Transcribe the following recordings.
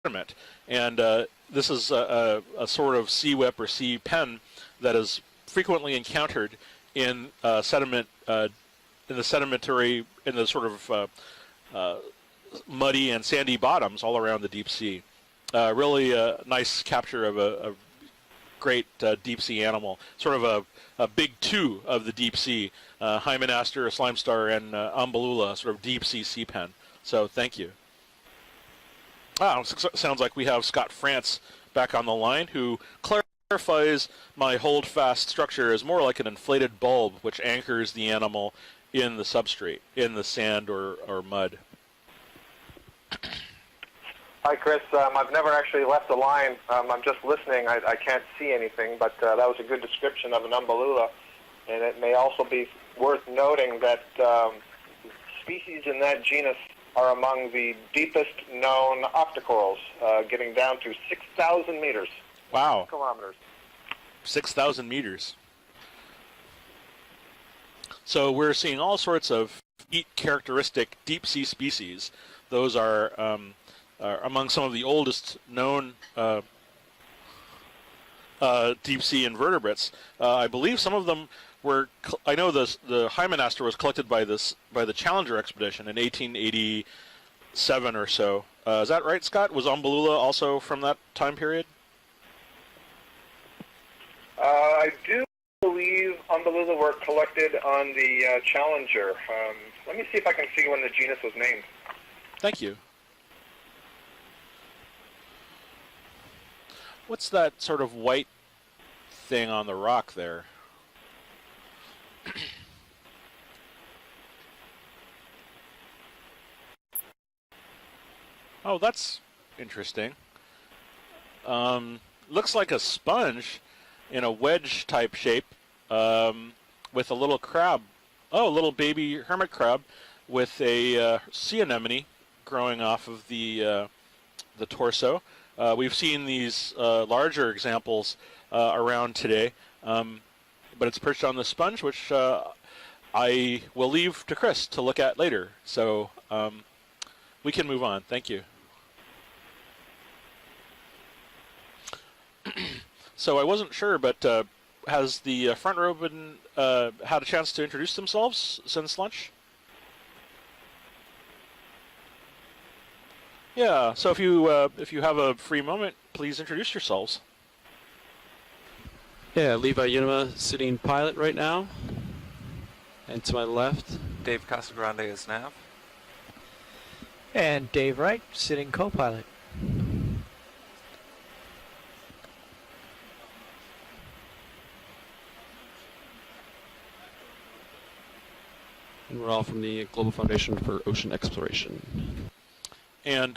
sediment. And this is a sort of sea whip or sea pen that is frequently encountered in sediment, in the sedimentary, in the sort of muddy and sandy bottoms all around the deep sea. Really a nice capture of a great deep sea animal, sort of a big two of the deep sea, Hymenaster, Slime Star, and Umbellula, sort of deep sea pen. So thank you. Sounds like we have Scott France back on the line, who clarifies my hold-fast structure is more like an inflated bulb which anchors the animal in the substrate, in the sand or mud. Hi, Chris. I've never actually left the line. I'm just listening. I can't see anything, but that was a good description of an umbellula. And it may also be worth noting that species in that genus are among the deepest known octocorals, getting down to 6,000 meters. Wow. Kilometers. 6,000 meters. So we're seeing all sorts of characteristic deep sea species. Those are among some of the oldest known deep sea invertebrates. I believe some of them were. I know the Hymenaster was collected by the Challenger expedition in 1887 or so. Is that right, Scott? Was Umbellula also from that time period? I do believe Umbellula were collected on the Challenger. Let me see if I can see when the genus was named. Thank you. What's that sort of white thing on the rock there? Oh, that's interesting. Looks like a sponge in a wedge type shape with a little crab. Oh, a little baby hermit crab with a sea anemone growing off of the torso. We've seen these larger examples around today, but it's perched on the sponge, which I will leave to Chris to look at later. So we can move on. Thank you. So I wasn't sure, but has the front row been had a chance to introduce themselves since lunch? Yeah, so if you have a free moment, please introduce yourselves. Yeah, Levi Unima, sitting pilot right now. And to my left, Dave Casagrande is nav. And Dave Wright, sitting co-pilot. and we're all from the Global Foundation for Ocean Exploration. And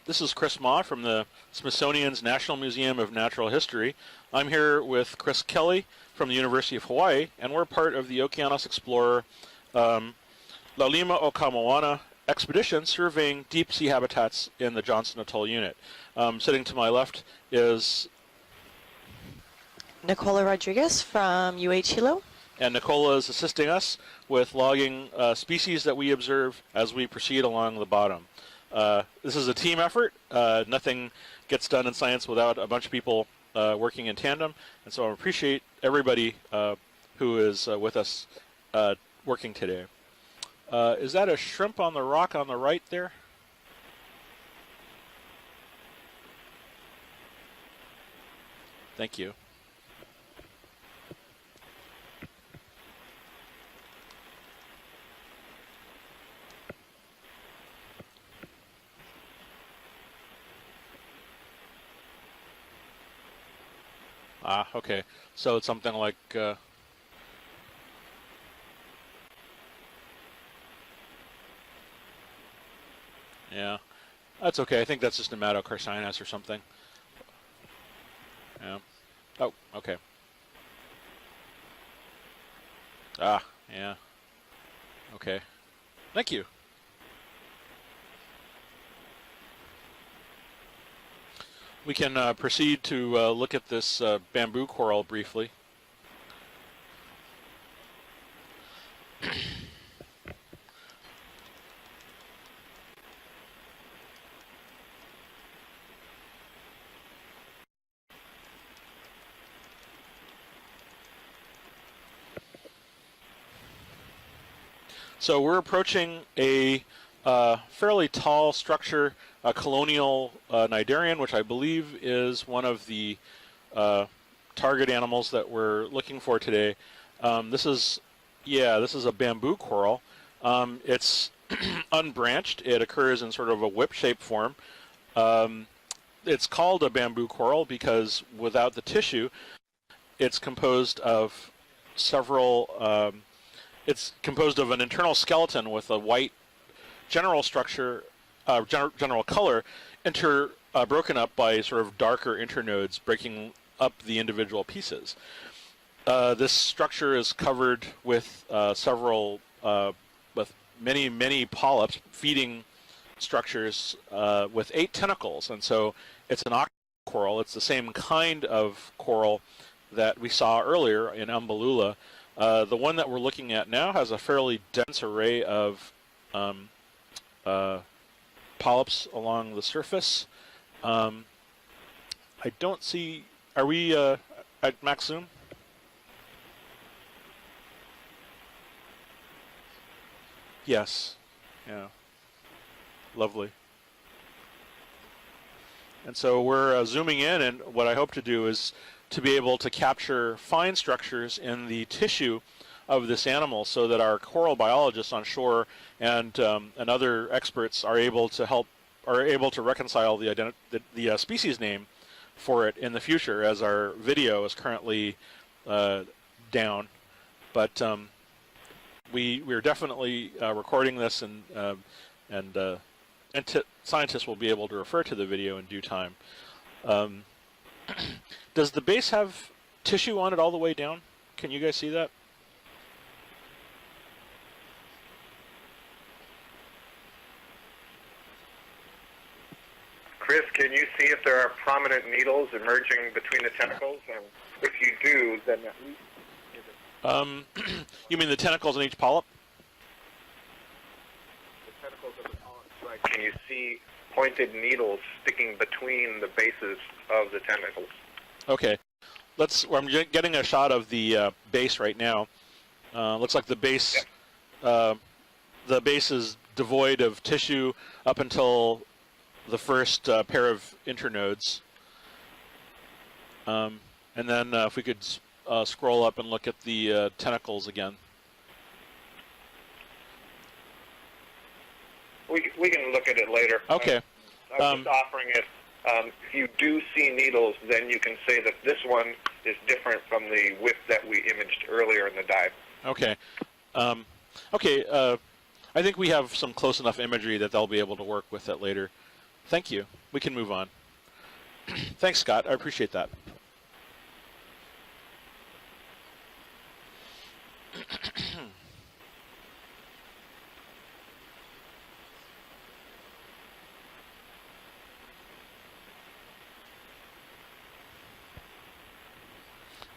this is Chris Ma from the Smithsonian's National Museum of Natural History. I'm here with Chris Kelly from the University of Hawaii, and we're part of the Okeanos Explorer Hohonu Moana expedition surveying deep sea habitats in the Johnston Atoll unit. Sitting to my left is Nicola Rodriguez from UH Hilo. And Nicola is assisting us with logging species that we observe as we proceed along the bottom. This is a team effort. Nothing gets done in science without a bunch of people working in tandem, and so I appreciate everybody who is with us working today. Is that a shrimp on the rock on the right there? Thank you. Ah, okay. So it's something like yeah, that's okay. I think that's just nematocarcinus or something. Yeah. Oh, okay. Ah, yeah. Okay. Thank you. We can proceed to look at this bamboo coral briefly. So we're approaching a fairly tall structure, a colonial cnidarian, which I believe is one of the target animals that we're looking for today. This is a bamboo coral. It's unbranched. It occurs in sort of a whip-shaped form. It's called a bamboo coral because without the tissue, it's composed of several. It's composed of an internal skeleton with a white general structure, general color, broken up by sort of darker internodes, breaking up the individual pieces. This structure is covered with with many polyps, feeding structures with 8 tentacles, and so it's an coral. It's the same kind of coral that we saw earlier in Umbellula. The one that we're looking at now has a fairly dense array of polyps along the surface. I don't see. Are we at max zoom? Yes. Yeah. Lovely. And so we're zooming in, and what I hope to do is to be able to capture fine structures in the tissue of this animal, so that our coral biologists on shore and other experts are able to reconcile the species name for it in the future, as our video is currently down. But we're definitely recording this, and scientists will be able to refer to the video in due time. Does the base have tissue on it all the way down? Can you guys see that? Chris, can you see if there are prominent needles emerging between the tentacles? And if you do, then at least... You mean the tentacles in each polyp? The tentacles of the polyps, right. Can you see pointed needles sticking between the bases of the tentacles? Okay. I'm getting a shot of the base right now. Looks like the base, the base is devoid of tissue up until the first pair of internodes. And then if we could scroll up and look at the tentacles again. We can look at it later. Okay. I'm just offering it. If you do see needles, then you can say that this one is different from the whip that we imaged earlier in the dive. Okay. I think we have some close enough imagery that they'll be able to work with it later. Thank you. We can move on. Thanks, Scott. I appreciate that.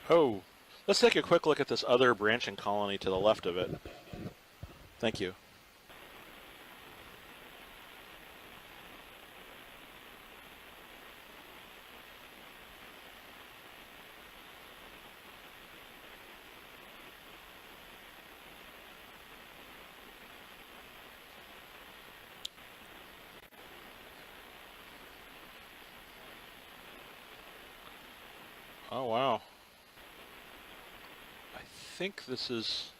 Oh, let's take a quick look at this other branching colony to the left of it. Thank you. Oh, wow. I think this is...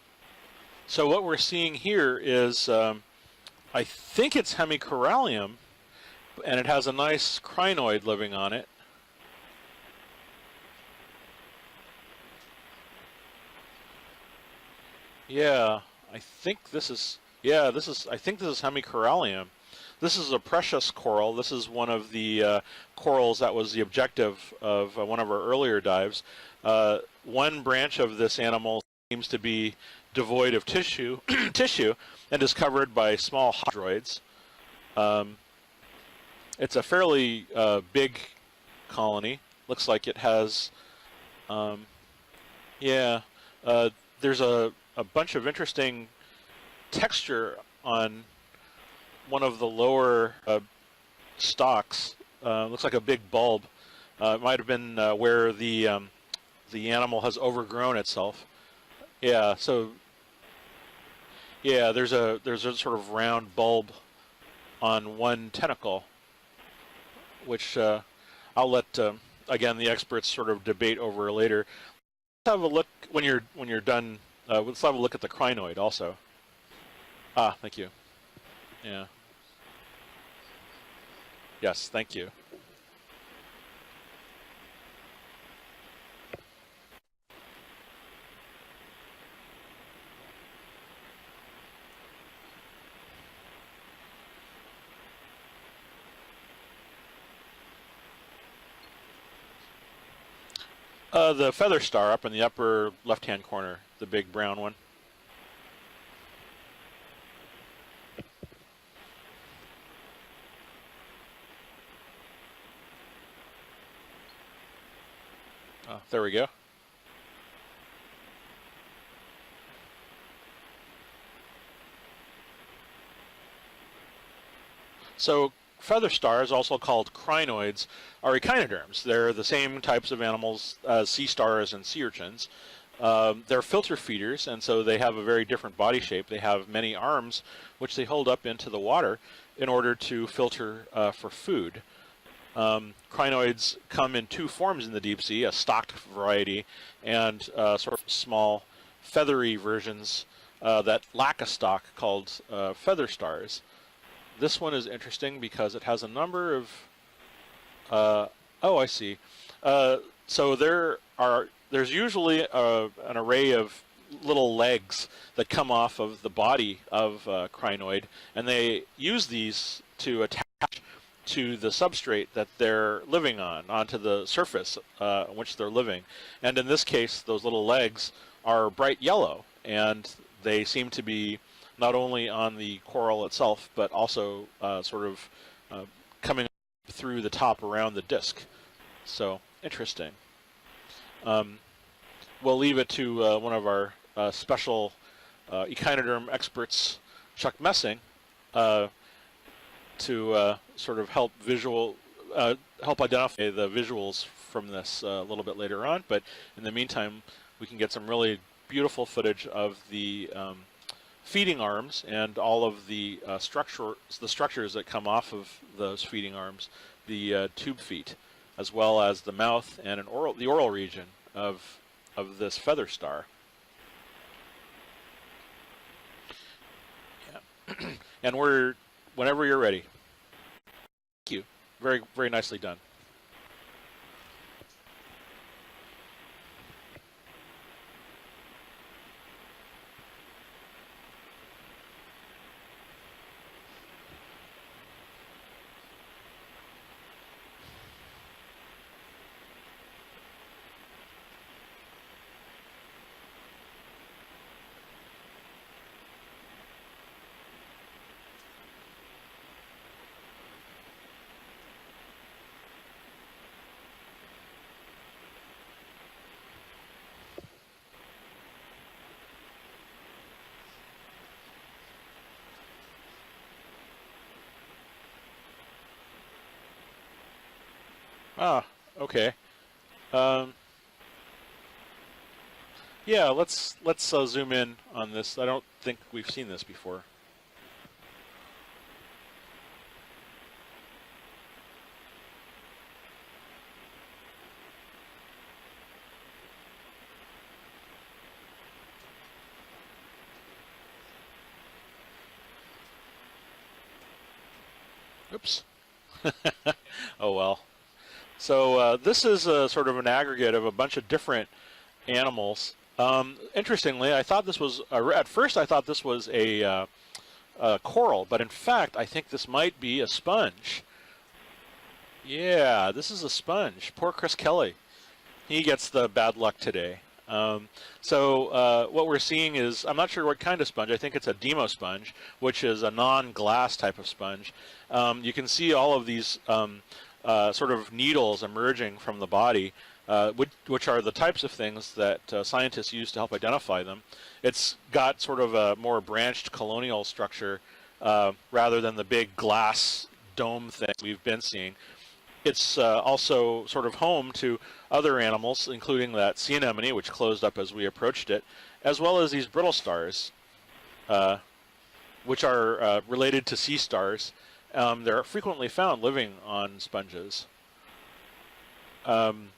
So what we're seeing here is, I think it's Hemicorallium, and it has a nice crinoid living on it. Yeah, I think this is... Yeah, I think this is Hemicorallium. This is a precious coral. This is one of the corals that was the objective of one of our earlier dives. One branch of this animal seems to be devoid of tissue, and is covered by small hydroids. It's a fairly big colony. Looks like it has, there's a bunch of interesting texture on one of the lower stalks. Looks like a big bulb. It might have been where the animal has overgrown itself. Yeah, so Yeah, there's a sort of round bulb on one tentacle, which I'll let again the experts sort of debate over later. Let's have a look when you're done. Let's have a look at the crinoid also. Ah, thank you. Yeah. Yes, thank you. The feather star up in the upper left-hand corner, the big brown one. Oh, there we go. So feather stars, also called crinoids, are echinoderms. They're the same types of animals as sea stars and sea urchins. They're filter feeders, and so they have a very different body shape. They have many arms, which they hold up into the water in order to filter for food. Crinoids come in two forms in the deep sea, a stocked variety and sort of small feathery versions that lack a stalk called feather stars. This one is interesting because it has a number of oh, I see. So there's usually an array of little legs that come off of the body of crinoid, and they use these to attach to the substrate that they're living on, onto the surface on which they're living. And in this case, those little legs are bright yellow, and they seem to be not only on the coral itself, but also sort of coming through the top around the disc. So, interesting. We'll leave it to one of our special echinoderm experts, Chuck Messing, to sort of help identify the visuals from this a little bit later on. But in the meantime, we can get some really beautiful footage of the feeding arms and all of the structures that come off of those feeding arms, the tube feet, as well as the mouth and the oral region of this feather star. Yeah. And whenever you're ready. Thank you. Very, very nicely done. Ah, okay. Yeah, let's zoom in on this. I don't think we've seen this before. Oops. Oh well. So this is sort of an aggregate of a bunch of different animals. Interestingly, I thought this was at first I thought this was a coral, but in fact I think this might be a sponge. Yeah, this is a sponge. Poor Chris Kelly. He gets the bad luck today. So what we're seeing is, I'm not sure what kind of sponge. I think it's a demo sponge, which is a non-glass type of sponge. You can see all of these sort of needles emerging from the body, which are the types of things that scientists use to help identify them. It's got sort of a more branched colonial structure rather than the big glass dome thing we've been seeing. It's also sort of home to other animals, including that sea anemone, which closed up as we approached it, as well as these brittle stars. which are related to sea stars. They're frequently found living on sponges,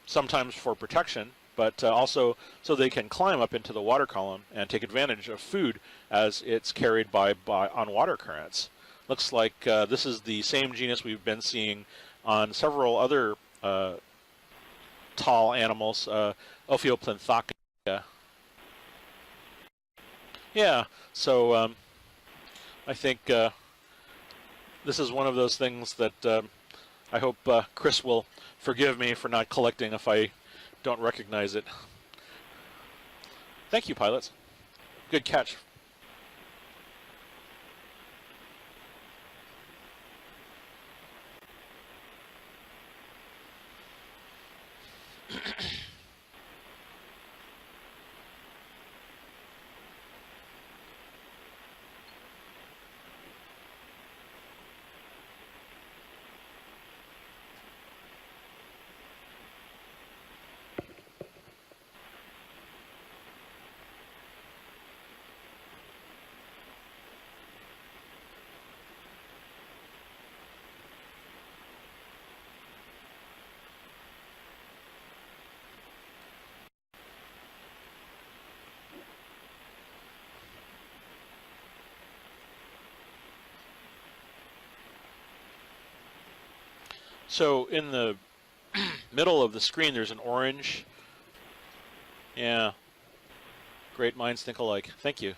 sometimes for protection, but also so they can climb up into the water column and take advantage of food as it's carried by on water currents. Looks like this is the same genus we've been seeing on several other tall animals, Ophioplinthacea. Yeah, so I think this is one of those things that I hope Chris will forgive me for not collecting if I don't recognize it. Thank you, pilots. Good catch. So in the middle of the screen, there's an orange. Yeah. Great minds think alike. Thank you.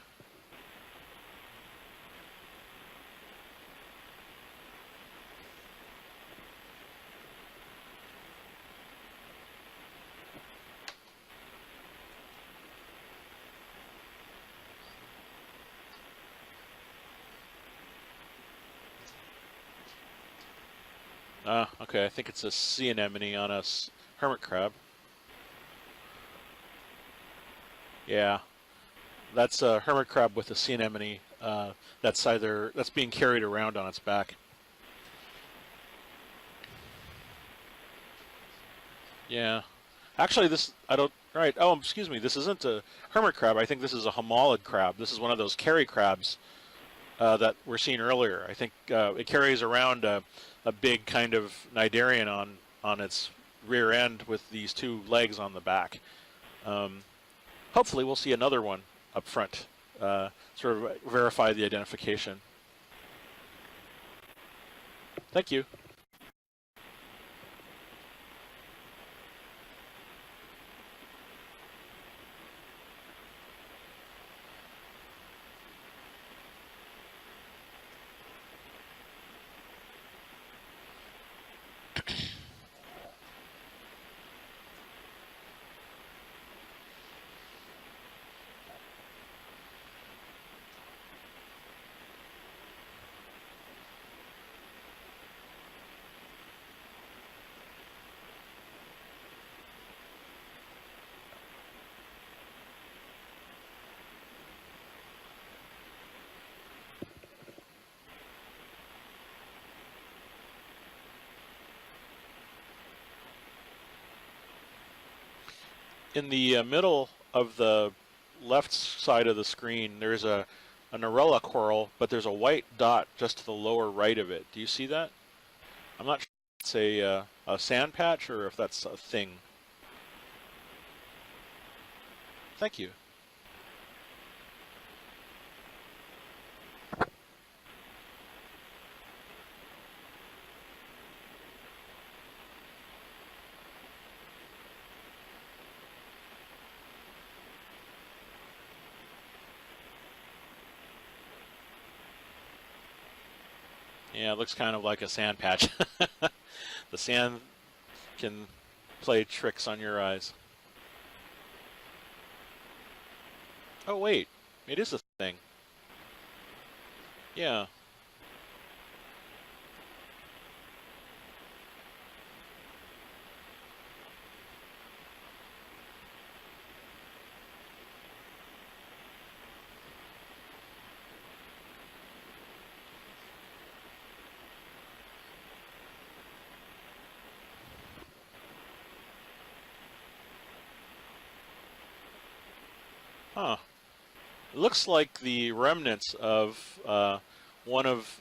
Okay, I think it's a sea anemone on a hermit crab. Yeah, that's a hermit crab with a sea anemone that's being carried around on its back. Yeah, actually, oh, excuse me, this isn't a hermit crab. I think this is a homolid crab. This is one of those carry crabs that we're seeing earlier. I think it carries around a big kind of cnidarian on its rear end with these two legs on the back. Hopefully we'll see another one up front, sort of verify the identification. Thank you. In the middle of the left side of the screen, there's a Narella coral, but there's a white dot just to the lower right of it. Do you see that? I'm not sure if it's a sand patch or if that's a thing. Thank you. Yeah, it looks kind of like a sand patch. The sand can play tricks on your eyes. Oh wait, it is a thing. Yeah. Huh. It looks like the remnants of one of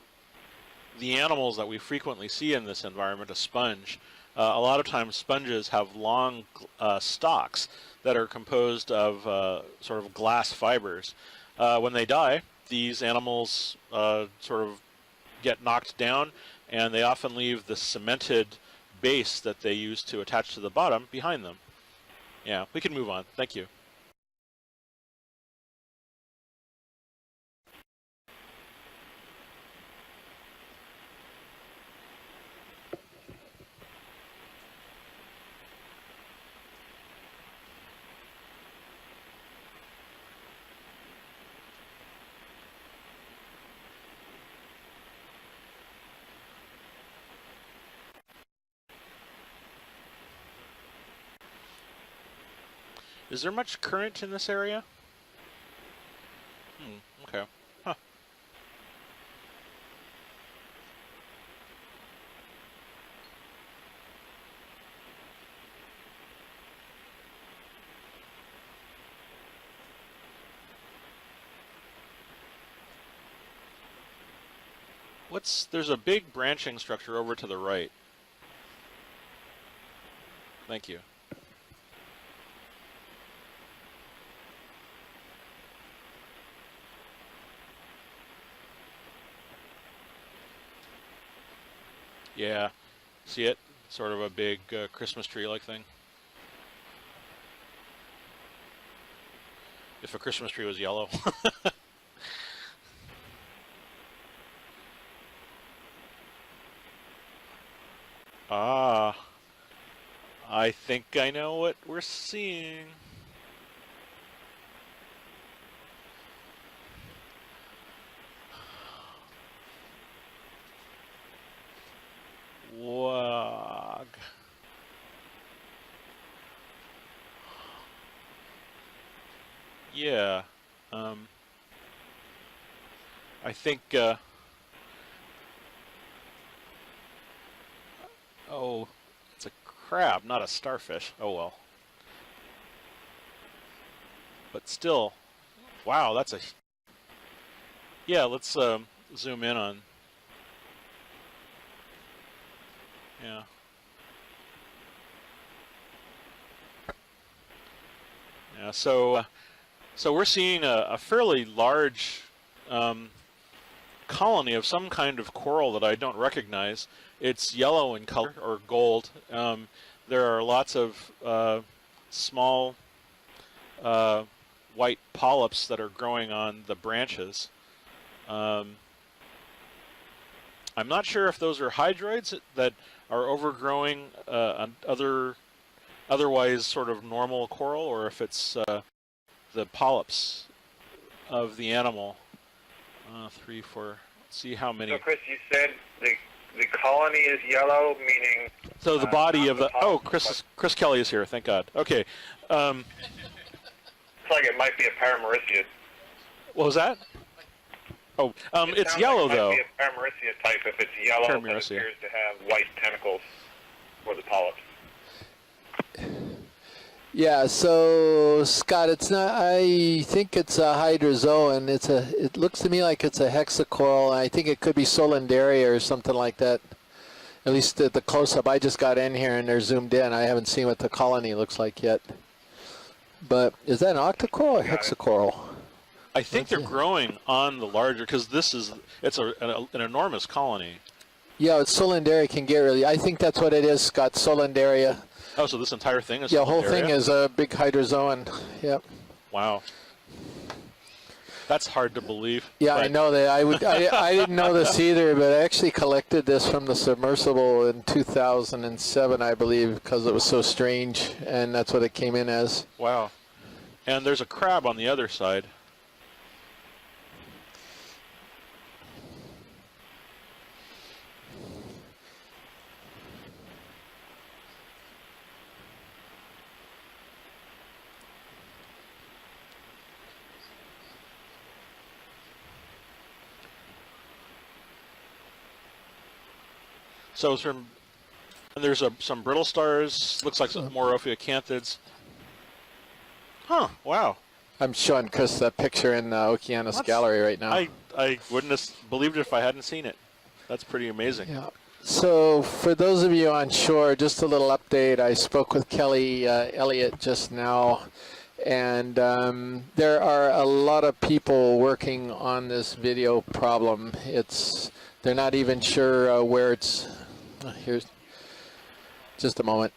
the animals that we frequently see in this environment, a sponge. A lot of times sponges have long stalks that are composed of sort of glass fibers. When they die, these animals sort of get knocked down, and they often leave the cemented base that they use to attach to the bottom behind them. Yeah, we can move on. Thank you. Is there much current in this area? Okay. Huh. There's a big branching structure over to the right. Thank you. Yeah, see it? Sort of a big Christmas tree-like thing. If a Christmas tree was yellow. Ah, I think I know what we're seeing. Wog. Yeah. I think. Oh, it's a crab, not a starfish. Oh well. But still, wow, that's a. Yeah, let's zoom in on. Yeah. Yeah. So we're seeing a fairly large colony of some kind of coral that I don't recognize. It's yellow in color or gold. There are lots of small white polyps that are growing on the branches. I'm not sure if those are hydroids that are overgrowing otherwise sort of normal coral, or if it's the polyps of the animal. 3, 4. Let's see how many. So, Chris, you said the colony is yellow, meaning. So the body of the. Oh, polyps, Chris Kelly is here. Thank God. Okay. Looks like it might be a paramaricia. What was that? Oh, it's sounds yellow like it though. might be a paramaricia type if it's yellow, but it Paramaricia. appears to have white tentacles for the polyps. Yeah, so Scott, it's not. I think it's a hydrozoan. It looks to me like it's a hexacoral. I think it could be solandaria or something like that. At least the close-up. I just got in here and they're zoomed in. I haven't seen what the colony looks like yet. But is that an octocoral or hexacoral? I think they're growing on the larger because it's an enormous colony. Yeah, it's solandaria can get really. I think that's what it is, Scott. Solandaria. Oh, so this entire thing is. Yeah, the whole thing is a big hydrozoan. Yep. Wow. That's hard to believe. Yeah, I know that. I didn't know this either, but I actually collected this from the submersible in 2007, I believe, because it was so strange, and that's what it came in as. Wow. And there's a crab on the other side. So it's from, and there's some brittle stars. Looks like some more ophiocanthids. Huh? Wow. I'm showing Chris that picture in Okeanos Gallery right now. I wouldn't have believed it if I hadn't seen it. That's pretty amazing. Yeah. So for those of you on shore, just a little update. I spoke with Keli Elliott just now, and there are a lot of people working on this video problem. They're not even sure where it's. Here's just a moment.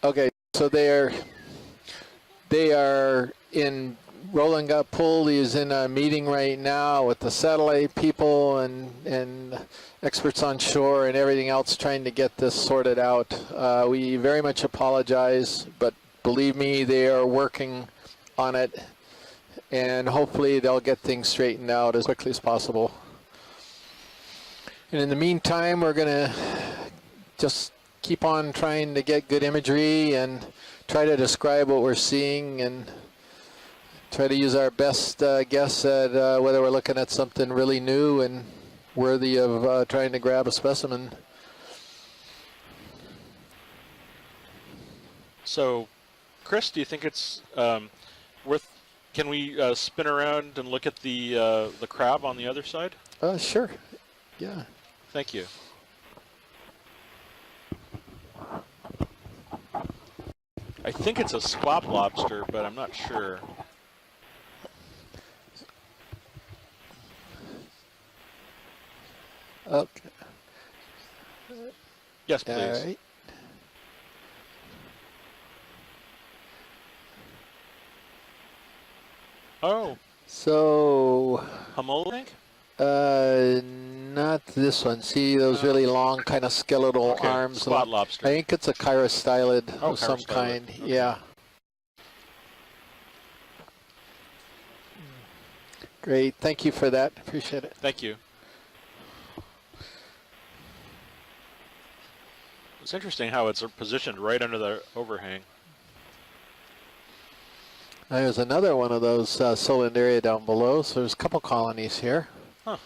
Okay, so they are in. Roland Poole is in a meeting right now with the satellite people and experts on shore and everything else, trying to get this sorted out. We very much apologize, but believe me, they are working on it, and hopefully they'll get things straightened out as quickly as possible. And in the meantime, we're going to just keep on trying to get good imagery and try to describe what we're seeing and try to use our best guess at whether we're looking at something really new and worthy of trying to grab a specimen. So, Chris, do you think it's worth? Can we spin around and look at the crab on the other side? Sure. Yeah. Thank you. I think it's a squab lobster, but I'm not sure. Okay. Yes, please. All right. Oh. So. Hohonu, I think? Not this one. See those really long kind of skeletal arms? Squat lobster. I think it's a chirostylid of some chirostylid. kind. Okay. Yeah. Great. Thank you for that. Appreciate it. Thank you. It's interesting how it's positioned right under the overhang. There's another one of those Solandaria down below, so there's a couple colonies here. Huh.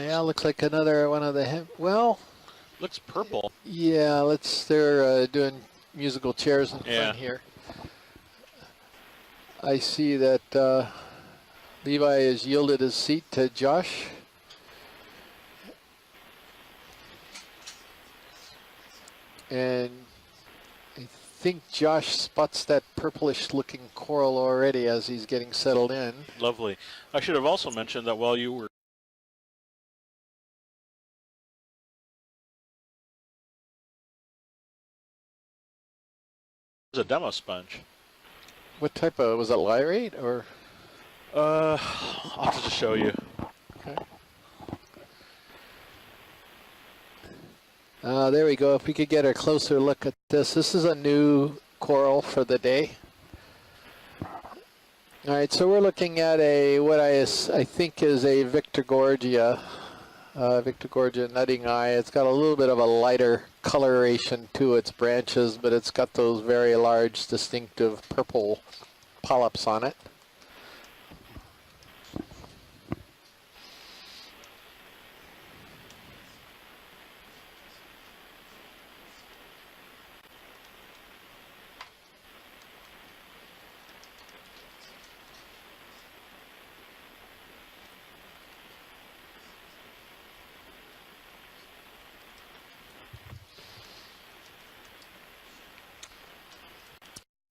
Yeah, looks like another one of the, well, Looks purple. yeah, they're doing musical chairs in Yeah. front here. I see that Levi has yielded his seat to Josh. And I think Josh spots that purplish looking coral already as he's getting settled in. Lovely. I should have also mentioned that while you were a demo sponge. What type of, was it lyrate or? I'll have to just show you. Okay. There we go. If we could get a closer look at this. This is a new coral for the day. All right, so we're looking at what I think is a Victorgorgia nutting eye. It's got a little bit of a lighter coloration to its branches, but it's got those very large, distinctive purple polyps on it.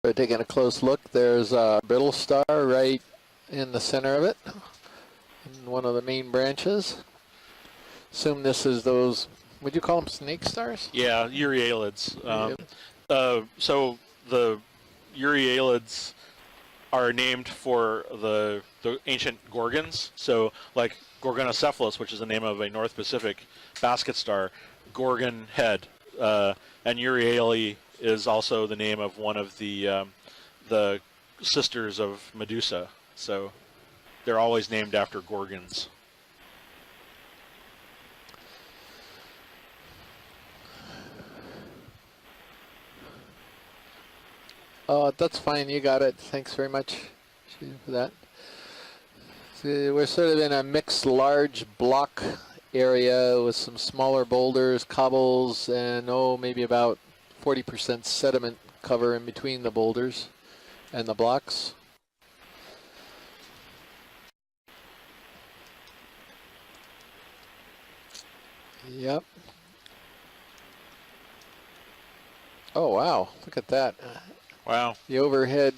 We're taking a close look. There's a brittle star right in the center of it, in one of the main branches. Assume this is those, would you call them snake stars? Yeah, Euryalids. So the Euryalids are named for the ancient Gorgons. So like Gorgonocephalus, which is the name of a North Pacific basket star, Gorgon head, and Euryale is also the name of one of the sisters of Medusa, so they're always named after gorgons. Oh, that's fine. You got it. Thanks very much for that. So we're sort of in a mixed large block area with some smaller boulders, cobbles, and maybe about 40% sediment cover in between the boulders and the blocks. Yep. Oh wow, look at that. Wow. The overhead,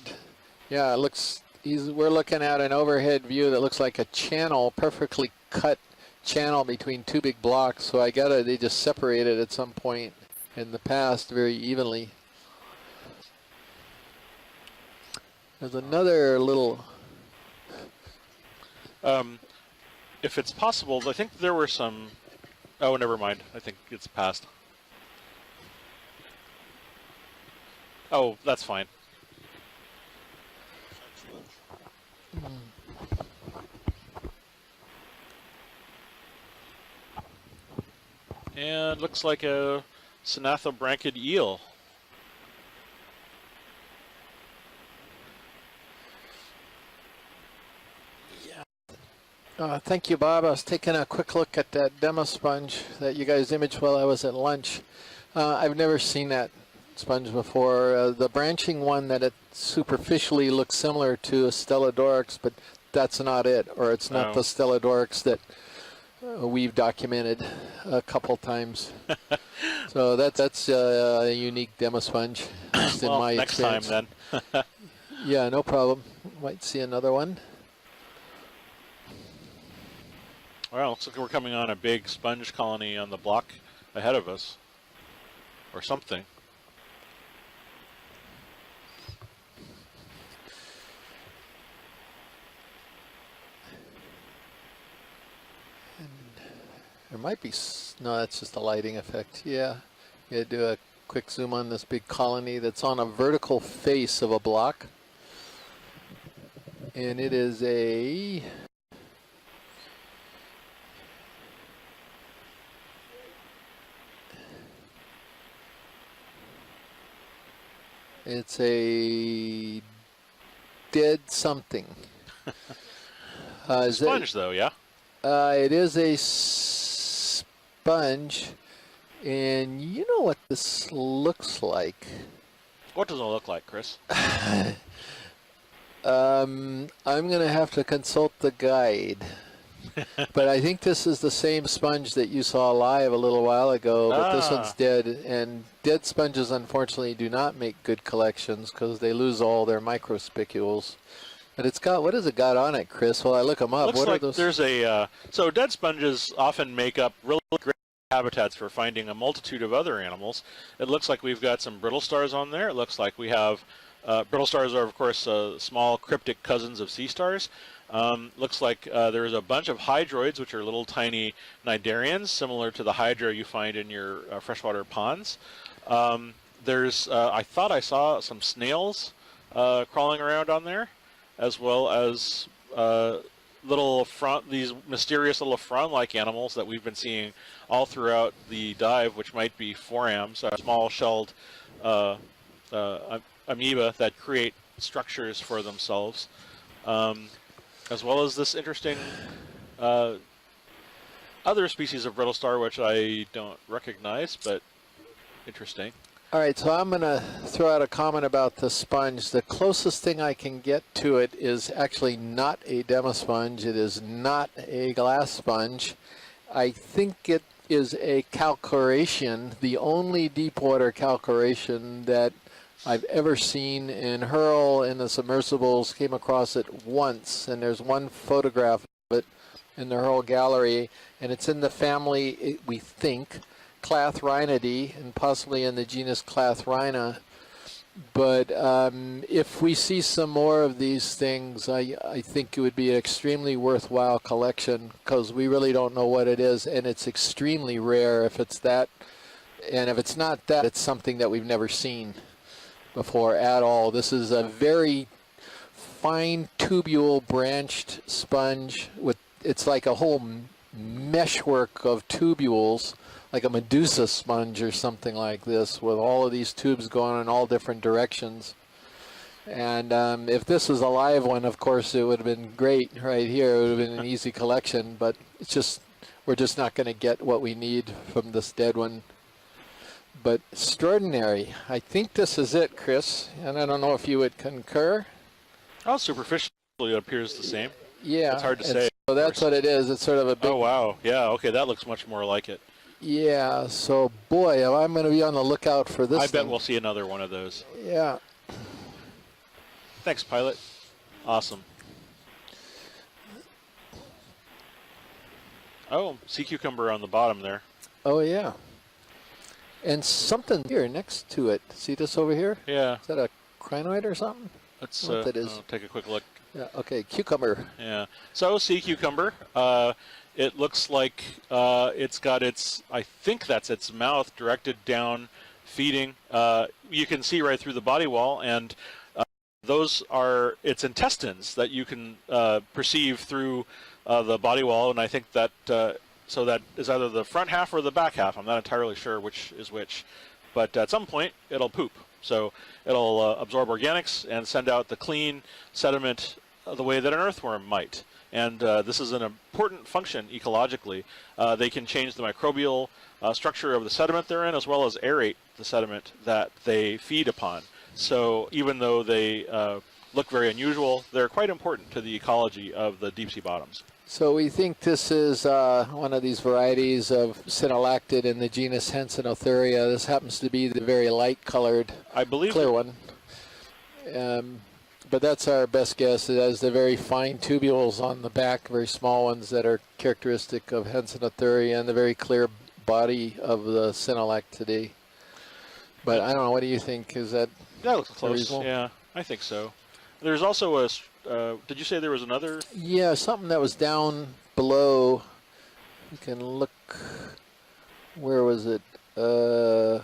yeah, it looks, we're looking at an overhead view that looks like a channel, perfectly cut channel between two big blocks. So they just separated at some point in the past very evenly. There's another little... if it's possible, I think there were some... Oh, never mind. I think it's past. Oh, that's fine. And looks like a synathobranchid eel. Thank you, Bob. I was taking a quick look at that demo sponge that you guys imaged while I was at lunch. I've never seen that sponge before. The branching one that it superficially looks similar to a Stellodorix, but that's not it, or it's not the Stellodorix that we've documented a couple times. So that's a unique demo sponge, just well, in my next experience. time then. Yeah, no problem. Might see another one. Well, looks like we're coming on a big sponge colony on the block ahead of us, or something. There might be, no, that's just a lighting effect. Yeah, you do a quick zoom on this big colony that's on a vertical face of a block. And it is a... It's a dead something. Sponge, though, yeah? It is a sponge, and you know what this looks like. What does it look like, Chris? I'm going to have to consult the guide. But I think this is the same sponge that you saw live a little while ago, but this one's dead. And dead sponges, unfortunately, do not make good collections because they lose all their microspicules. But it's got, what has it got on it, Chris? Well, I look them up. Looks what like are those? There's a, so dead sponges often make up really great habitats for finding a multitude of other animals. It looks like we've got some brittle stars on there. It looks like we have, brittle stars are, of course, small cryptic cousins of sea stars. Looks like there's a bunch of hydroids, which are little tiny cnidarians, similar to the hydra you find in your freshwater ponds. There's, I thought I saw some snails crawling around on there, as well as these mysterious little frond-like animals that we've been seeing all throughout the dive, which might be forams, small-shelled amoeba that create structures for themselves. As well as this interesting other species of brittle star, which I don't recognize, but interesting. All right, so I'm going to throw out a comment about the sponge. The closest thing I can get to it is actually not a demo sponge. It is not a glass sponge. I think it is a calcareation, the only deep water calcareation that I've ever seen in Hurl in the submersibles. Came across it once, and there's one photograph of it in the Hurl gallery, and it's in the family, we think, Clathrinidae, and possibly in the genus Clathrina. But if we see some more of these things, I think it would be an extremely worthwhile collection, because we really don't know what it is, and it's extremely rare if it's that. And if it's not that, it's something that we've never seen before at all. This is a very fine tubule branched sponge with, it's like a whole meshwork of tubules, like a Medusa sponge or something like this, with all of these tubes going in all different directions. And if this was a live one, of course, it would have been great right here. It would have been an easy collection, but it's just, we're just not going to get what we need from this dead one. But extraordinary. I think this is it, Chris, and I don't know if you would concur. Oh, superficially it appears the same. Yeah. It's hard to say. So that's what it is. It's sort of a big... Oh, wow. Yeah, okay, that looks much more like it. Yeah, so boy, I'm going to be on the lookout for this I thing. bet we'll see another one of those. Yeah. Thanks, pilot. Awesome. Oh, sea cucumber on the bottom there. Oh, yeah. And something here next to it. See this over here? Yeah. Is that a crinoid or something? Let's What that is. take a quick look. Yeah, okay, cucumber. Yeah. So sea cucumber. It looks like it's got its, I think that's its mouth directed down, feeding. You can see right through the body wall, and those are its intestines that you can perceive through the body wall. And I think that so that is either the front half or the back half. I'm not entirely sure which is which, but at some point it'll poop. So it'll absorb organics and send out the clean sediment the way that an earthworm might. And this is an important function ecologically. They can change the microbial structure of the sediment they're in, as well as aerate the sediment that they feed upon. So even though they look very unusual, they're quite important to the ecology of the deep sea bottoms. So we think this is one of these varieties of synallactid in the genus Hensinothuria. This happens to be the very light-colored, I believe clear one. But that's our best guess. It has the very fine tubules on the back, very small ones that are characteristic of Hensinothuria, and the very clear body of the synallactidae. But I don't know, what do you think? Is that looks close. reasonable? Yeah, I think so. There's also a, did you say there was another? Yeah, something that was down below. You can look, where was it? To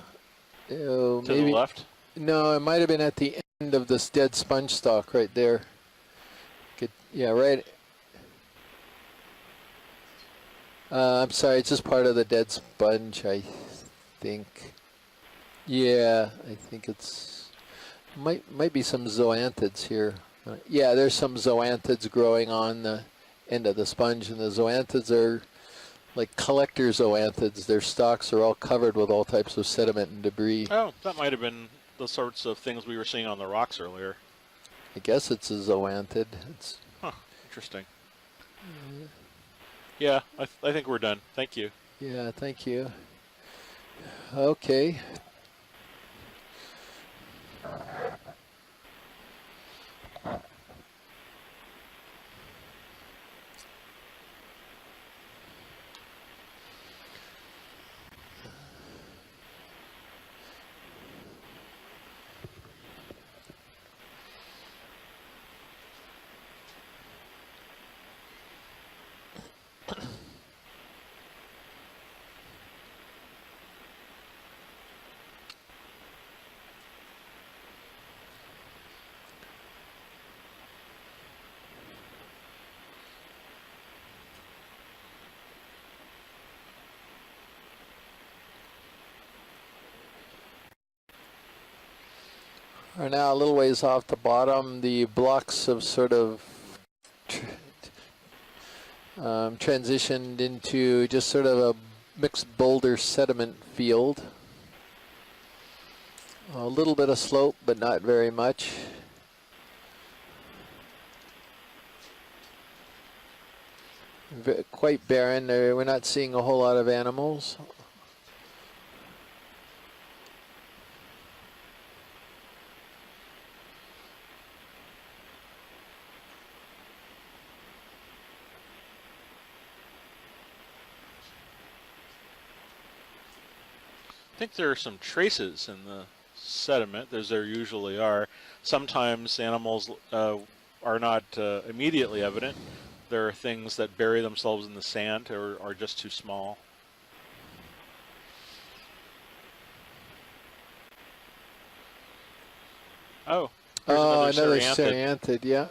Maybe, the left? no, it might have been at the end of this dead sponge stalk right there. Yeah, right. I'm sorry, it's just part of the dead sponge, I think. Yeah, I think it's, might be some zoanthids here. Yeah, there's some zoanthids growing on the end of the sponge, and the zoanthids are like collector zoanthids. Their stalks are all covered with all types of sediment and debris. Oh, that might have been the sorts of things we were seeing on the rocks earlier. I guess it's a zoanthid. It's Interesting. Yeah, I think we're done. Thank you. Yeah, thank you. Okay. Are now a little ways off the bottom. The blocks have sort of transitioned into just sort of a mixed boulder sediment field. A little bit of slope, but not very much. Quite barren. We're not seeing a whole lot of animals. I think there are some traces in the sediment, as there usually are. Sometimes animals are not immediately evident. There are things that bury themselves in the sand or are just too small. Oh. Here's another Cereanthid. Cereanthid, yeah.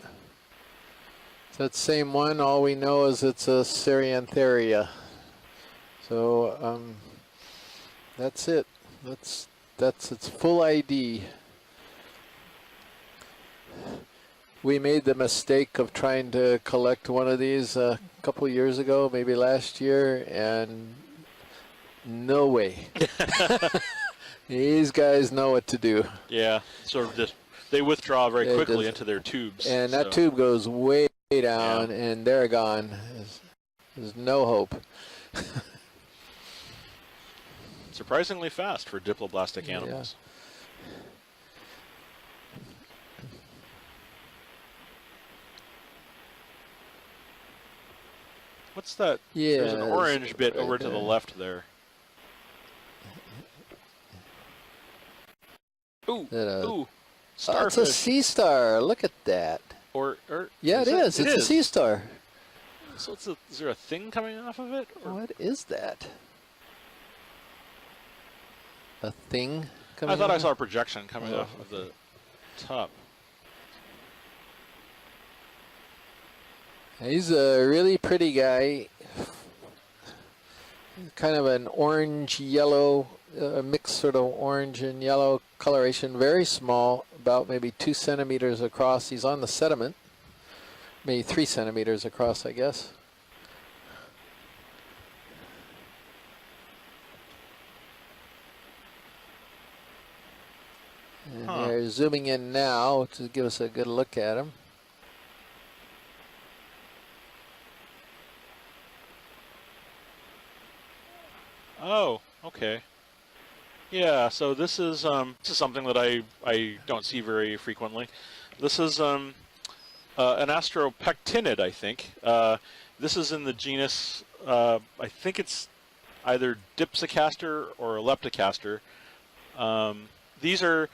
It's that same one. All we know is it's a Cereantheria. So that's it. That's its full ID. We made the mistake of trying to collect one of these a couple years ago, maybe last year, and no way. These guys know what to do. Yeah, sort of just they withdraw very They quickly just- into their tubes. And that so- tube goes way down, Yeah. and they're gone. There's no hope. surprisingly fast for diploblastic Yeah. animals. What's that? Yeah. There's an orange bit right over to the there. left there. Ooh, That, ooh, Oh, starfish. it's a sea star. Look at that. or Yeah, it is. It's a sea star. So is there a thing coming off of it? Or? What is that? A thing I coming thought I off? saw a projection coming Oh, off of the top. He's a really pretty guy. Kind of an orange-yellow, mixed sort of orange and yellow coloration. Very small, about maybe 2 centimeters across. He's on the sediment. Maybe 3 centimeters across, I guess. And Huh. they're zooming in now to give us a good look at him. Oh, okay. Yeah, so this is something that I don't see very frequently. This is an astropectinid, I think. This is in the genus, I think it's either Dipsicaster or Leptocaster. These are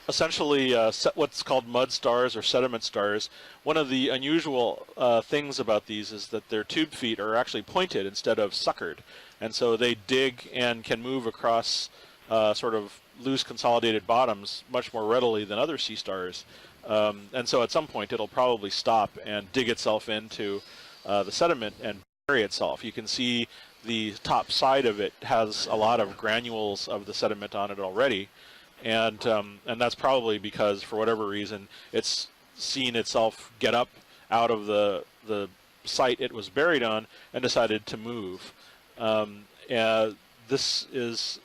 essentially what's called mud stars or sediment stars. One of the unusual things about these is that their tube feet are actually pointed instead of suckered. And so they dig and can move across sort of loose consolidated bottoms much more readily than other sea stars. And so at some point it'll probably stop and dig itself into the sediment and bury itself. You can see the top side of it has a lot of granules of the sediment on it already. And that's probably because, for whatever reason, it's seen itself get up out of the site it was buried on and decided to move. And this is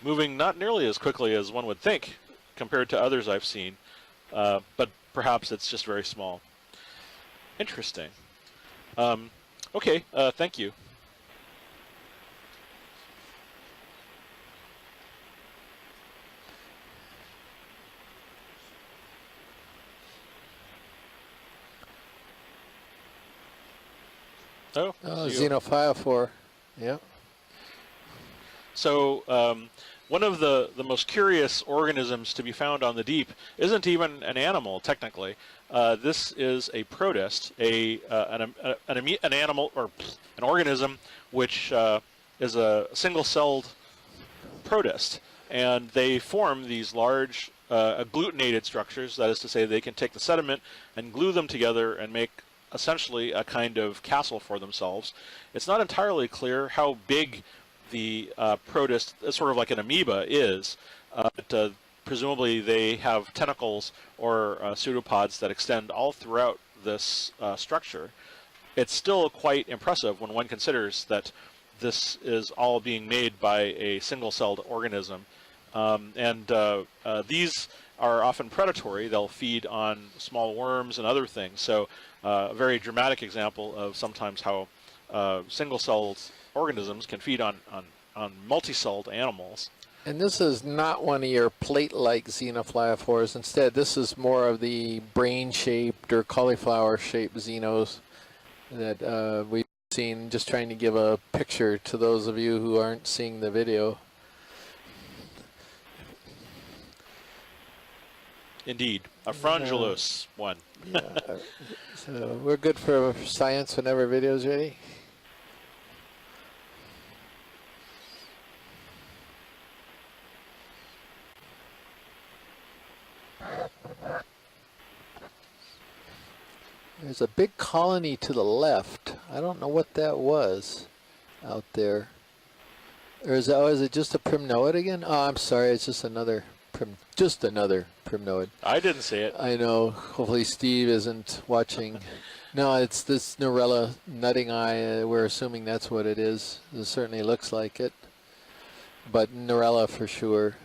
moving not nearly as quickly as one would think compared to others I've seen, but perhaps it's just very small. Interesting. Okay, thank you. Oh, Oh, so you- Xenophyophore. Yeah. So one of the most curious organisms to be found on the deep isn't even an animal, technically. This is a protist, an animal or an organism which is a single-celled protist, and they form these large agglutinated structures. That is to say, they can take the sediment and glue them together and make essentially a kind of castle for themselves. It's not entirely clear how big the protist, sort of like an amoeba, is, but presumably they have tentacles or pseudopods that extend all throughout this structure. It's still quite impressive when one considers that this is all being made by a single-celled organism. These are often predatory. They'll feed on small worms and other things. So a very dramatic example of sometimes how single-celled organisms can feed on multi-celled animals. And this is not one of your plate-like xenophyophores. Instead, this is more of the brain-shaped or cauliflower-shaped xenos that we've seen, just trying to give a picture to those of you who aren't seeing the video. Indeed, a frangulose one. Yeah. So we're good for science whenever video's ready. There's a big colony to the left. I don't know what that was out there. Or is it just a primnoid again? Oh, I'm sorry, it's just another primnoid. I didn't see it. I know. Hopefully Steve isn't watching. No, it's this Norella nutting eye. We're assuming that's what it is. It certainly looks like it. But Norella for sure.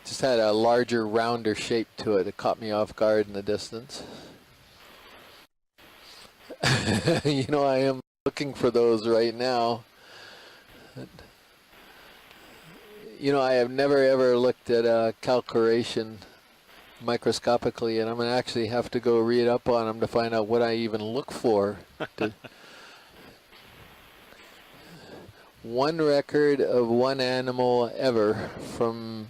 Just had a larger, rounder shape to it. It caught me off guard in the distance. You know, I am looking for those right now. You know, I have never ever looked at calcareation microscopically, and I'm going to actually have to go read up on them to find out what I even look for. One record of one animal ever from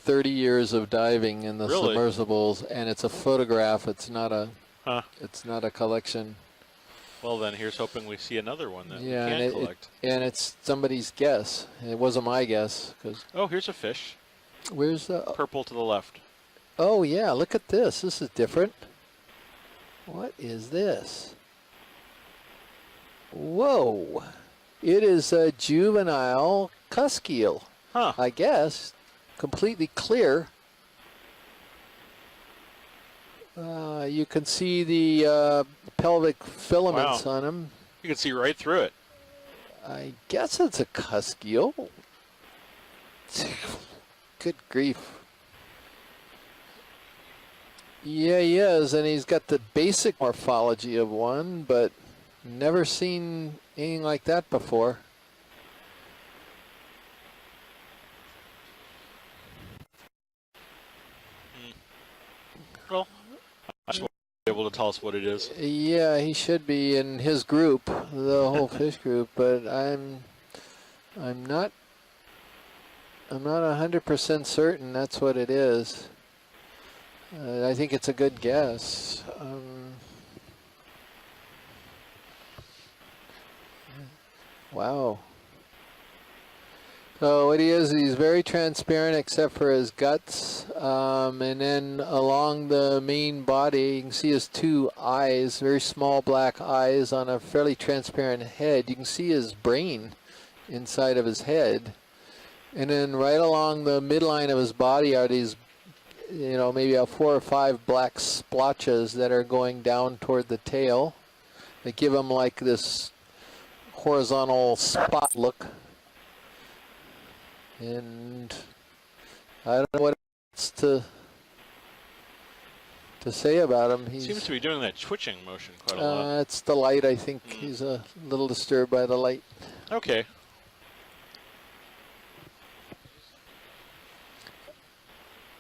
30 years of diving in the submersibles, and it's a photograph. It's not a. It's not a collection. Well, then here's hoping we see another one that we Yeah, can collect. and it's somebody's guess. It wasn't my guess. Oh, here's a fish. Where's the Purple to the left. Oh yeah, look at this. This is different. What is this? Whoa. It is a juvenile cusk eel. Huh. I guess. Completely clear. You can see the pelvic filaments on him. You can see right through it. I guess it's a cusk eel. Good grief. Yeah, he is, and he's got the basic morphology of one, but never seen anything like that before. Well, I should be able to tell us what it is. Yeah, he should be in his group, the whole fish group, but I'm not 100% certain that's what it is. I think it's a good guess. Wow. So what he is, he's very transparent except for his guts. And then along the main body, you can see his two eyes, very small black eyes on a fairly transparent head. You can see his brain inside of his head. And then right along the midline of his body are these, you know, maybe 4 or 5 black splotches that are going down toward the tail. They give him like this horizontal spot look. And I don't know what else to say about him. He Seems to be doing that twitching motion quite a lot. It's the light, I think. He's a little disturbed by the light. Okay.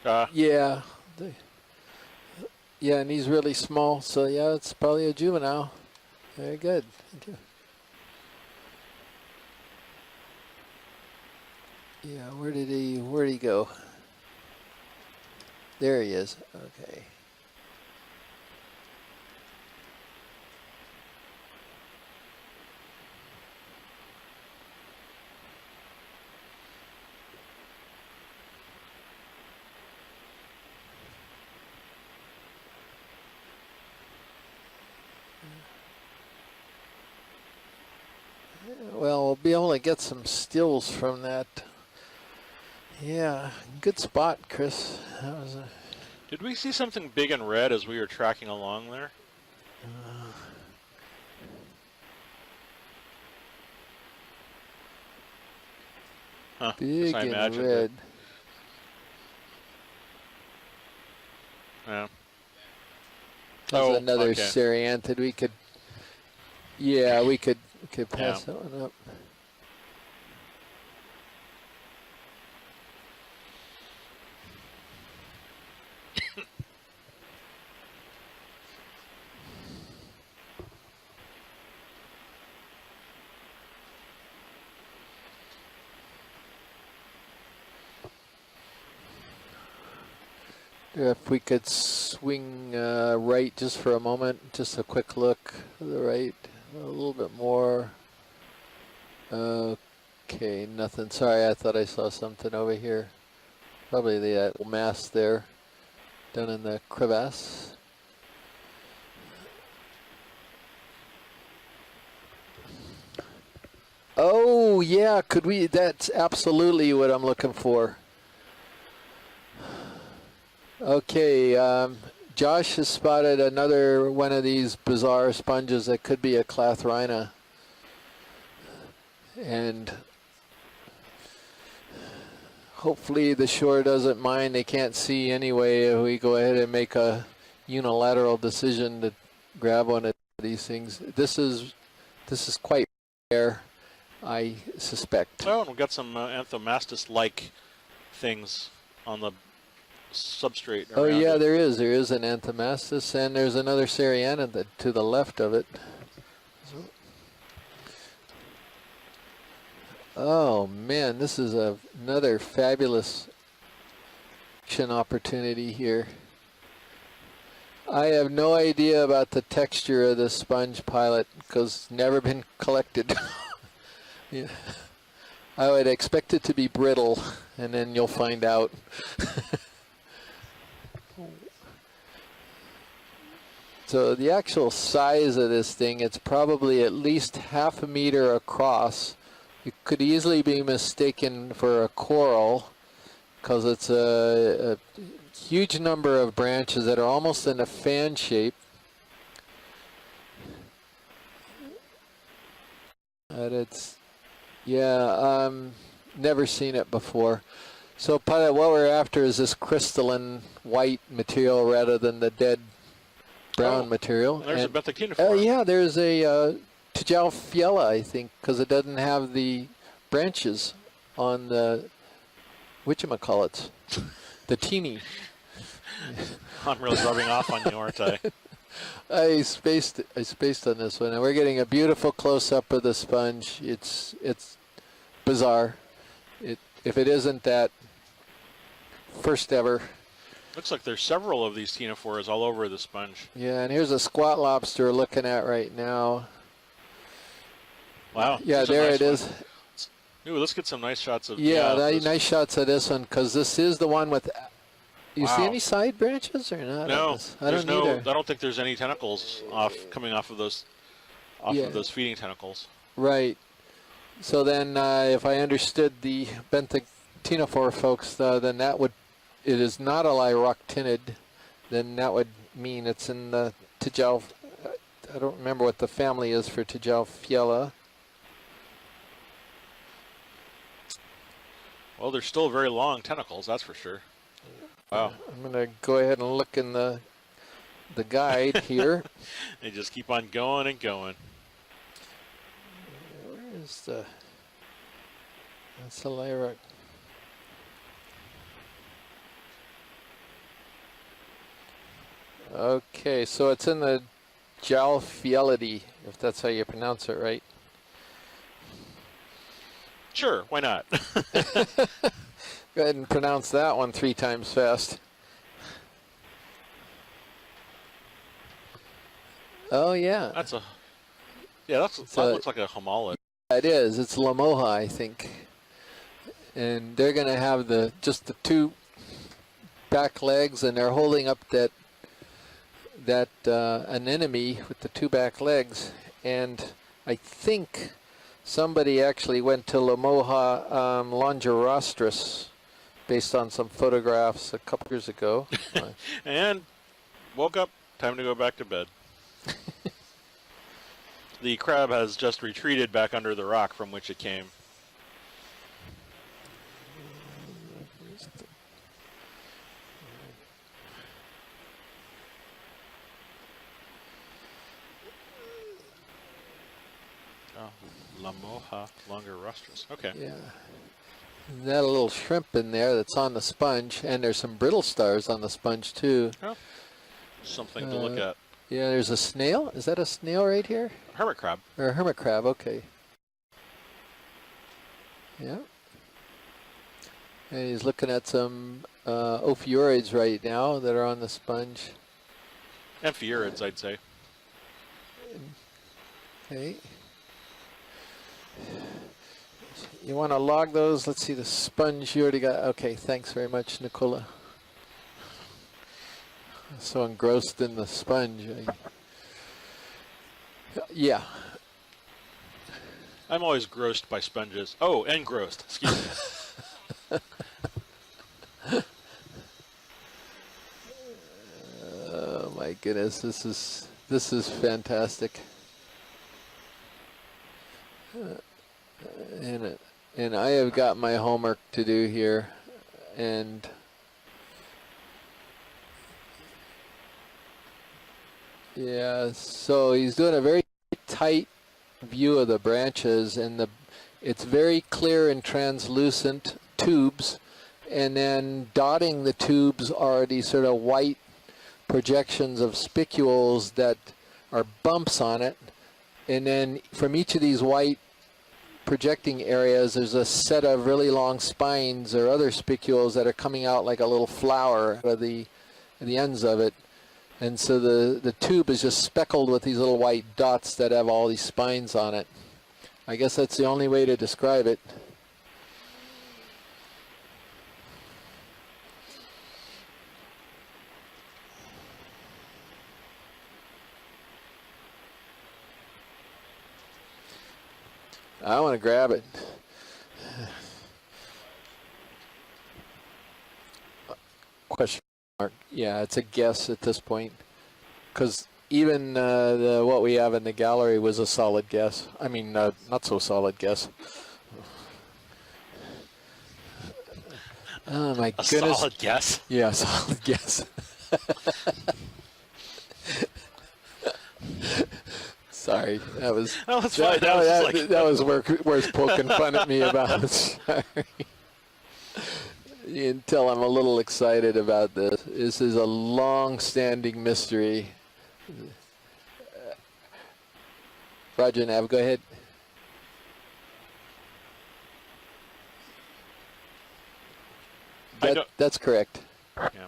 Yeah. Yeah, and he's really small, so yeah, it's probably a juvenile. Very good. Thank you. Yeah, where did he go? There he is. Okay. Well, we'll be able to get some stills from that. Yeah, good spot, Chris. That was a... Did we see something big and red as we were tracking along there? Big I and imagined red. it. Yeah. There's another okay. Serianthid. We could, yeah, we could pass that one up. If we could swing right just for a moment, just a quick look to the right, a little bit more. Okay, nothing. Sorry, I thought I saw something over here. Probably that little mass there, down in the crevasse. Oh, yeah, could we? That's absolutely what I'm looking for. Okay, Josh has spotted another one of these bizarre sponges that could be a Clathrina. And hopefully the shore doesn't mind. They can't see anyway if we go ahead and make a unilateral decision to grab one of these things. This is quite rare, I suspect. Oh, and we've got some Anthomastus-like things on the substrate. Oh yeah, it. there is an Anthomastus, and there's another Seriana to the left of it. Oh man, this is another fabulous action opportunity here. I have no idea about the texture of this sponge, pilot, because it's never been collected. Yeah. I would expect it to be brittle, and then you'll find out. So the actual size of this thing, it's probably at least 1/2 meter across. It could easily be mistaken for a coral because it's a huge number of branches that are almost in a fan shape. And it's, yeah, never seen it before. So pilot, what we're after is this crystalline white material rather than the dead brown material. There's a benthic. Oh yeah, there's a Tijaufiella, I think, because it doesn't have the branches on the whatchamacallits, the teeny. I'm really rubbing off on you, aren't I? I spaced on this one, and we're getting a beautiful close-up of the sponge. It's bizarre. If it isn't that first ever. Looks like there's several of these ctenophores all over the sponge. Yeah, and here's a squat lobster we're looking at right now. Wow. Yeah, there it is. Ooh, let's get some nice shots of. Yeah, nice shots of this one, because this is the one with. You see Wow. any side branches or not? No, I don't either. I don't think there's any tentacles coming off of those of those feeding tentacles. Right. So then, if I understood the benthic ctenophore folks, then that would, it is not a lyroctinid, then that would mean it's in the Tijau. I don't remember what the family is for Tijaufiella. Well, they're still very long tentacles, that's for sure. Wow. I'm going to go ahead and look in the guide here. They just keep on going and going. Where is the? That's a lyroc. Okay, so it's in the Jalfielidae, if that's how you pronounce it, right? Sure, why not? Go ahead and pronounce that one 3 times fast. Oh yeah. That looks like a homalid. It is. It's Lamoha, I think. And they're going to have just the 2 back legs, and they're holding up that anemone with the 2 back legs. And I think somebody actually went to Lamoha longirostris based on some photographs a couple years ago. And woke up, time to go back to bed. The crab has just retreated back under the rock from which it came. Oh, Lamoha longirostris. Okay. Yeah. And that a little shrimp in there that's on the sponge, and there's some brittle stars on the sponge too. Oh, something to look at. Yeah, there's a snail. Is that a snail right here? Hermit crab. Or a hermit crab, okay. Yeah. And he's looking at some ophiurids right now that are on the sponge. Amphiurids, I'd say. Okay. You want to log those? Let's see, the sponge you already got. Okay, thanks very much, Nicola. So engrossed in the sponge. Yeah. I'm always grossed by sponges. Oh, engrossed. Excuse me. Oh my goodness, this is fantastic. And I have got my homework to do here, and yeah, so he's doing a very tight view of the branches, and it's very clear and translucent tubes, and then dotting the tubes are these sort of white projections of spicules that are bumps on it, and then from each of these white projecting areas there's a set of really long spines or other spicules that are coming out like a little flower out of the ends of it, and so the tube is just speckled with these little white dots that have all these spines on it. I guess that's the only way to describe it. I want to grab it. Question mark. Yeah, it's a guess at this point, because even what we have in the gallery was a solid guess. I mean, not so solid guess. Oh my goodness. A solid guess? Yeah, solid guess. Sorry, that was fine. That was worth poking fun at me about. Sorry. You can tell I'm a little excited about this. This is a long-standing mystery. Roger, Nav, go ahead. That's correct. Yeah.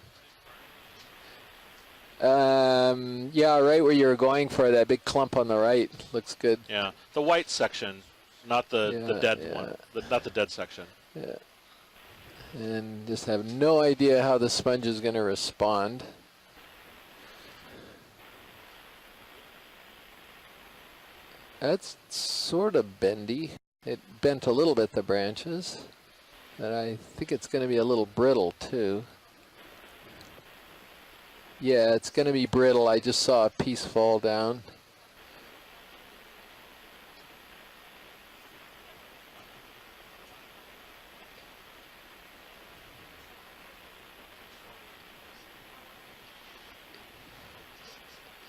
Yeah, right where you're going for, that big clump on the right. Looks good. Yeah, the white section, not the dead one. Not the dead section. Yeah. And just have no idea how the sponge is going to respond. That's sort of bendy. It bent a little bit, the branches, but I think it's going to be a little brittle too. Yeah, it's going to be brittle. I just saw a piece fall down.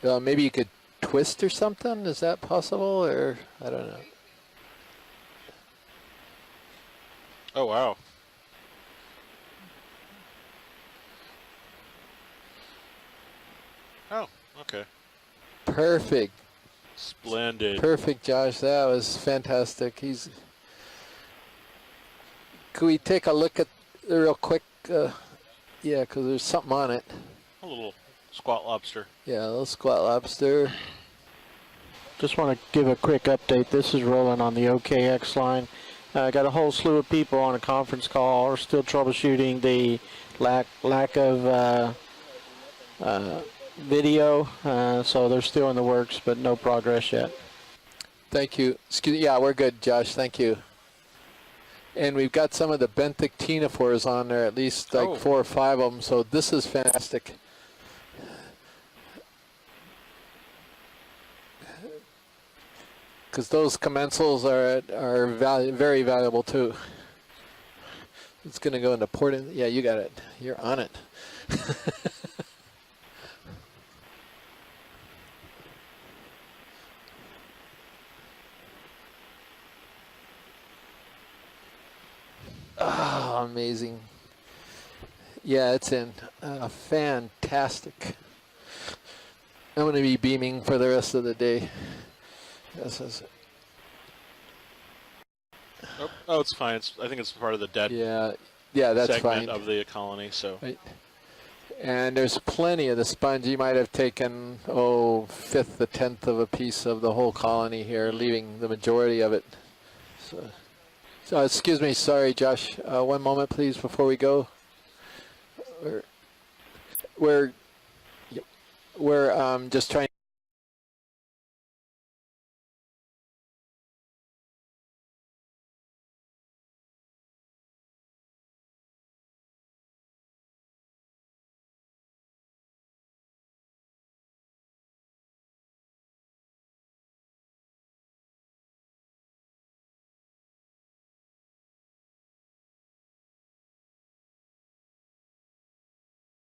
Maybe you could twist or something? Is that possible? Or I don't know. Oh, wow. Oh, okay. Perfect. Splendid. Perfect, Josh. That was fantastic. Could we take a look at it real quick? Yeah, because there's something on it. A little squat lobster. Yeah, a little squat lobster. Just want to give a quick update. This is Roland on the OKX line. Got a whole slew of people on a conference call. We're still troubleshooting the lack of video, so they're still in the works, but no progress yet. Thank you. Yeah, we're good, Josh. Thank you. And we've got some of the benthic ctenophores on there, at least like 4 or 5 of them, so this is fantastic. Because those commensals are very valuable too. It's going to go into port. Yeah, you got it. You're on it. Oh, amazing. Yeah, it's in. Fantastic. I'm going to be beaming for the rest of the day. This is. Oh, it's fine. I think it's part of the dead that's segment fine. of the colony. So. Right. And there's plenty of the sponge. You might have taken, 1/5 to 1/10 of a piece of the whole colony here, leaving the majority of it. So excuse me, sorry, Josh. One moment, please, before we go. We're just trying